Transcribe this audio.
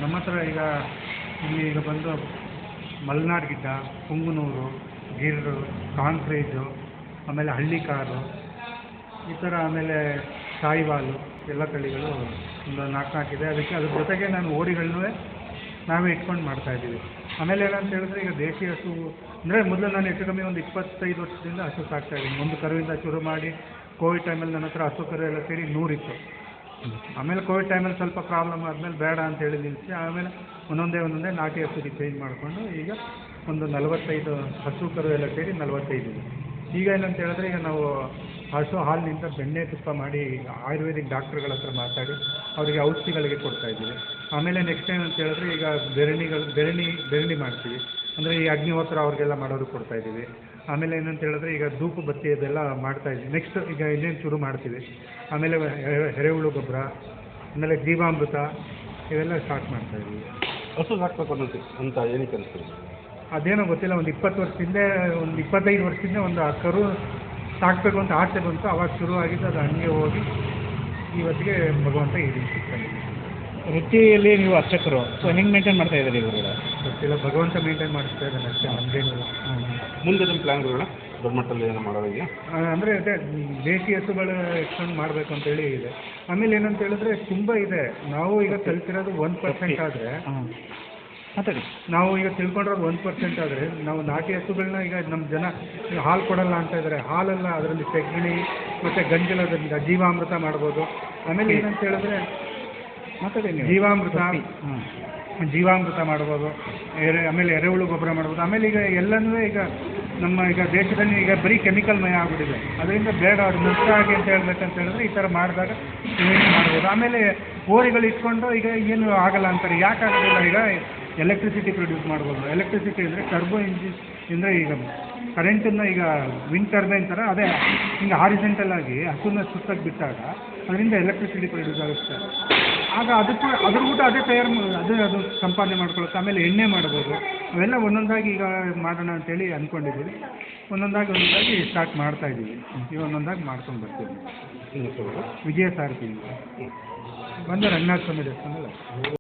ನಮ್ಮ ಹತ್ರ ಈಗ ಇಲ್ಲಿ ಈಗ ಬಂದು ಮಲೆನಾಡು ಗಿಡ್ಡ, ಪುಂಗನೂರು, ಗಿರ್ರು, ಕಾಂಕ್ರೇಜು, ಆಮೇಲೆ ಹಳ್ಳಿಕಾರು ಈ ಥರ, ಆಮೇಲೆ ಸಾಯಿವಾಲು ಎಲ್ಲ ತಳಿಗಳು ಒಂದು 4 ಇದೆ. ಅದಕ್ಕೆ ಅದ್ರ ಜೊತೆಗೆ ನಾನು ಓರಿಗಳನ್ನೂ ನಾವೇ ಇಟ್ಕೊಂಡು ಮಾಡ್ತಾಯಿದ್ದೀವಿ. ಆಮೇಲೆ ಏನಂತ ಹೇಳಿದ್ರೆ, ಈಗ ದೇಶಿ ಹಸು ಅಂದರೆ ಮೊದಲು ನಾನು ಹೆಚ್ಚು ಕಮ್ಮಿ ಒಂದು 25 ವರ್ಷದಿಂದ ಹಸು ಸಾಕ್ತಾಯಿದ್ದೀನಿ. ಒಂದು ಕರುವಿಂದ ಶುರು ಮಾಡಿ ಕೋವಿಡ್ ಟೈಮಲ್ಲಿ ನನ್ನ ಹತ್ರ ಹಸು ಕರು ಎಲ್ಲ ಸೇರಿ 100 ಇತ್ತು. ಆಮೇಲೆ ಕೋವಿಡ್ ಟೈಮಲ್ಲಿ ಸ್ವಲ್ಪ ಪ್ರಾಬ್ಲಮ್ ಆದಮೇಲೆ ಬೇಡ ಅಂತೇಳಿ ನಿಲ್ಲಿಸಿ, ಆಮೇಲೆ ಒಂದೊಂದೇ ನಾಟಿ ಹಸುಗೆ ಚೇಂಜ್ ಮಾಡಿಕೊಂಡು ಈಗ ಒಂದು 45 ಹಸು ಕರು ಎಲ್ಲ ಸೇರಿ 45 ಇದೆ. ಈಗ ಏನಂತ ಹೇಳಿದ್ರೆ, ಈಗ ನಾವು ಹಸು ಹಾಲಿನಿಂದ ಬೆಣ್ಣೆ ತುಪ್ಪ ಮಾಡಿ ಆಯುರ್ವೇದಿಕ್ ಡಾಕ್ಟ್ರುಗಳ ಹತ್ರ ಮಾತಾಡಿ ಅವರಿಗೆ ಔಷಧಿಗಳಿಗೆ ಕೊಡ್ತಾಯಿದ್ದೀವಿ. ಆಮೇಲೆ ನೆಕ್ಸ್ಟ್ ಏನಂತ ಹೇಳಿದ್ರೆ, ಈಗ ಬೆರಣಿ ಮಾಡ್ತೀವಿ. ಅಂದರೆ ಈ ಅಗ್ನಿಹೋತ್ರ ಅವ್ರಿಗೆಲ್ಲ ಮಾಡೋದು ಕೊಡ್ತಾಯಿದ್ದೀವಿ. ಆಮೇಲೆ ಏನಂತ ಹೇಳಿದ್ರೆ, ಈಗ ಧೂಪು ಬತ್ತಿ ಅದೆಲ್ಲ ಮಾಡ್ತಾಯಿದ್ದೀವಿ. ನೆಕ್ಸ್ಟ್ ಈಗ ಇನ್ನೇನು ಶುರು ಮಾಡ್ತೀವಿ. ಆಮೇಲೆ ಎರೆಹುಳು ಗೊಬ್ಬರ, ಆಮೇಲೆ ಜೀವಾಮೃತ ಇವೆಲ್ಲ ಸ್ಟಾರ್ಟ್ ಮಾಡ್ತಾಯಿದ್ದೀವಿ. ಹಸು ಸಾಕಬೇಕು ಅಂತ ಏನಕ್ಕೆ ಅನಿಸ್ತದೆ? ಅದೇನೋ ಗೊತ್ತಿಲ್ಲ, ಒಂದು 20 ವರ್ಷದಿಂದ, ಒಂದು 25 ವರ್ಷದಿಂದ ಒಂದು ಆ ಕರು ಸಾಕಬೇಕು ಅಂತ ಆಸೆ ಬಂತು. ಅವಾಗ ಶುರುವಾಗಿದ್ದು, ಅದು ಹಂಗೆ ಹೋಗಿ ಇವತ್ತಿಗೆ ಭಗವಂತ ಈ ರೀತಿ ಸಿಕ್ಕೊಂಡಿದ್ದೀವಿ. ವೃತ್ತಿಯಲ್ಲಿ ನೀವು ಅರ್ಚಕರು, ಸೊ ಹೆಂಗೆ ಮೇಂಟೈನ್ ಮಾಡ್ತಾ ಇದ್ದೀರಿ ಇವಾಗ? ಗೊತ್ತಿಲ್ಲ, ಭಗವಂತ ಮೇಂಟೈನ್ ಮಾಡಿಸ್ತಾ ಇದ್ದಾನೆ ಅಷ್ಟೇ, ನಮಗೇನಿಲ್ಲ. ಮುಂದೆ ನಿಮ್ಮ ಪ್ಲ್ಯಾನ್ಗಳನ್ನ ದೊಡ್ಡ ಮಟ್ಟದಲ್ಲಿ ಏನೋ ಮಾಡೋದಿದೆಯಾ? ಅಂದರೆ ಅದೇ ದೇಶಿ ಹಸುಗಳು ಇಟ್ಕೊಂಡು ಮಾಡಬೇಕು ಅಂತೇಳಿ ಇದೆ. ಆಮೇಲೆ ಏನಂತ ಹೇಳಿದ್ರೆ ತುಂಬ ಇದೆ. ನಾವು ಈಗ ಕಲ್ತಿರೋದು 1% ಆದರೆ, ನಾವು ಈಗ ತಿಳ್ಕೊಂಡಿರೋದು 1% ಆದರೆ, ನಾವು ನಾಟಿ ಹಸುಗಳನ್ನ ಈಗ ನಮ್ಮ ಜನ ಹಾಲು ಕೊಡಲ್ಲ ಅಂತ ಇದ್ದಾರೆ. ಹಾಲೆಲ್ಲ ಅದರಲ್ಲಿ ಸೆಗಣಿ ಮತ್ತು ಗಂಜಲದಿಂದ ಜೀವಾಮೃತ ಮಾಡ್ಬೋದು. ಆಮೇಲೆ ಏನಂತ ಹೇಳಿದ್ರೆ ಜೀವಾಮೃತ ಮಾಡ್ಬೋದು. ಆಮೇಲೆ ಎರೆಹುಳು ಗೊಬ್ಬರ ಮಾಡ್ಬೋದು. ಆಮೇಲೆ ಈಗ ಎಲ್ಲನೂ ಈಗ ನಮ್ಮ ಈಗ ದೇಶದಲ್ಲಿ ಈಗ ಬರೀ ಕೆಮಿಕಲ್ ಮಯ ಆಗಿಬಿಟ್ಟಿದೆ. ಅದರಿಂದ ಬೇಡ, ಅದು ನಷ್ಟ ಆಗಿ ಅಂತ ಹೇಳ್ಬೇಕಂತ ಹೇಳಿದ್ರೆ ಈ ಥರ ಮಾಡಿದಾಗ ಇವೇನು ಮಾಡ್ಬೋದು. ಆಮೇಲೆ ಓರಿಗಳು ಇಟ್ಕೊಂಡು ಈಗ ಏನು ಆಗಲ್ಲ ಅಂತಾರೆ. ಯಾಕೆ ಆಗೋದಿಲ್ಲ? ಈಗ ಎಲೆಕ್ಟ್ರಿಸಿಟಿ ಪ್ರೊಡ್ಯೂಸ್ ಮಾಡ್ಬೋದು. ಎಲೆಕ್ಟ್ರಿಸಿಟಿ ಅಂದರೆ ಟರ್ಬೋ ಇಂಜಿನ್ ಅಂದರೆ ಈಗ ಕರೆಂಟನ್ನು ಈಗ ವಿಂಡ್ ಟರ್ಬೈನ್ ಥರ ಅದೇ ಹಿಂಗೆ ಹಾರಿಜೆಂಟಲ್ ಆಗಿ ಹಸುನ ಸುತ್ತಕ್ಕೆ ಬಿಟ್ಟಾಗ ಅದರಿಂದ ಎಲೆಕ್ಟ್ರಿಸಿಟಿ ಪ್ರೊಡ್ಯೂಸ್ ಆಗುತ್ತೆ. ಆಗ ಅದ್ರ ಊಟ ಅದೇ ಅದು ಸಂಪಾದನೆ ಮಾಡ್ಕೊಳ್ಳುತ್ತೆ. ಆಮೇಲೆ ಎಣ್ಣೆ ಮಾಡ್ಬೋದು. ಅವೆಲ್ಲ ಒಂದೊಂದಾಗಿ ಈಗ ಮಾಡೋಣ ಅಂತೇಳಿ ಅಂದ್ಕೊಂಡಿದ್ದೀವಿ. ಒಂದೊಂದಾಗಿ ಸ್ಟಾರ್ಟ್ ಮಾಡ್ತಾಯಿದ್ದೀವಿ. ಈಗ ಒಂದೊಂದಾಗಿ ಮಾಡ್ಕೊಂಡು ಬರ್ತೀವಿ. ವಿಜಯ ಸಾರಥಿ ಬಂದು ರಂಗನಾಥ ಸ್ವಾಮಿ ದೇವಸ್ಥಾನದಲ್ಲಿ.